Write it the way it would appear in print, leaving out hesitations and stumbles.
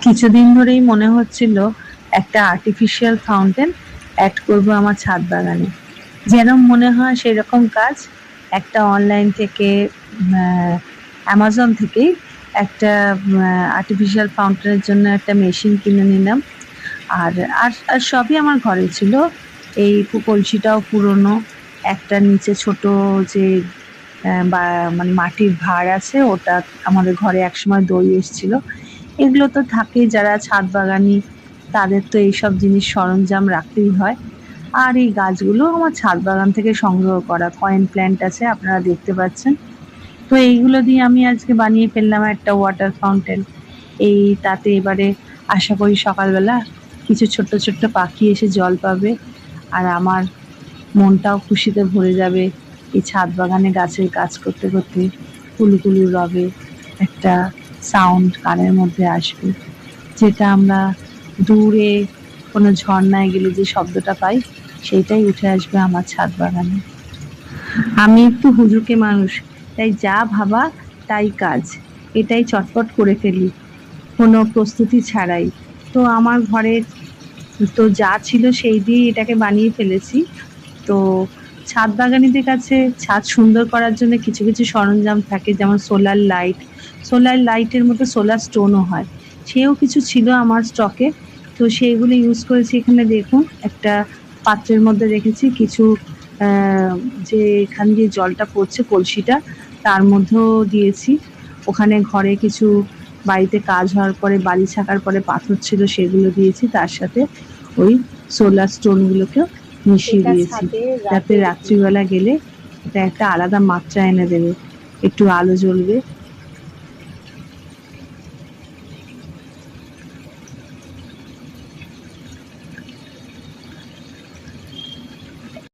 কিছুদিন ধরেই মনে হচ্ছিল একটা আর্টিফিশিয়াল ফাউন্টেন অ্যাড করব আমার ছাদ বাগানে। যেরকম মনে হয় সেরকম কাজ। একটা অনলাইন থেকে অ্যামাজন থেকেই একটা আর্টিফিশিয়াল ফাউন্টেনের জন্য একটা মেশিন কিনে নিলাম। আর আর আর সবই আমার ঘরে ছিল। এই কলসিটাও পুরনো। একটা নিচে ছোট যে বা মানে মাটির ভাঁড় আছে, ওটা আমাদের ঘরে একসময় দই এসছিল। এগুলো তো থাকেই, যারা ছাদ বাগানি তাদের তো এইসব জিনিস সরঞ্জাম রাখতেই হয়। আর এই গাছগুলো আমার ছাদ বাগান থেকে সংগ্রহ করা কয়েন প্ল্যান্ট আছে, আপনারা দেখতে পাচ্ছেন। তো এইগুলো দিয়ে আমি আজকে বানিয়ে ফেললাম একটা ওয়াটার ফাউন্টেন। তাতে এবারে আশা করি সকালবেলা কিছু ছোট্ট ছোট্ট পাখি এসে জল পাবে, আর আমার মনটাও খুশিতে ভরে যাবে। এই ছাদ বাগানে গাছের কাজ করতে করতে কুলুকুলু রবে একটা সাউন্ড কানের মধ্যে আসবে, যেটা আমরা দূরে কোনো ঝর্ণায় গেলে যে শব্দটা পাই, সেইটাই উঠে আসবে আমার ছাদ বাগানে। আমি একটু হুজুকে মানুষ, তাই যা ভাবা তাই কাজ, এটাই চটপট করে ফেলি কোনো প্রস্তুতি ছাড়াই। তো আমার ঘরে তো যা ছিল সেই দিয়ে এটাকে বানিয়ে ফেলেছি। তো ছাদ বাগানীদের কাছে ছাদ সুন্দর করার জন্য কিছু কিছু সরঞ্জাম থাকে, যেমন সোলার লাইট। সোলার লাইটের মতো সোলার স্টোনও হয়, সেও কিছু ছিল আমার স্টকে। তো সেইগুলো ইউজ করেছি। এখানে দেখুন, একটা পাত্রের মধ্যে রেখেছি কিছু যে এখান দিয়ে জলটা পড়ছে কলসিটা, তার মধ্যেও দিয়েছি। ওখানে ঘরে কিছু বাড়িতে কাজ হওয়ার পরে বালি ছাকার পরে পাথর ছিল, সেগুলো দিয়েছি। তার সাথে ওই সোলার স্টোনগুলোকেও মিশিয়ে দিয়েছি, যাতে রাত্রিবেলা গেলে এটা একটা আলাদা মাত্রা এনে দেবে, একটু আলো জ্বলবে।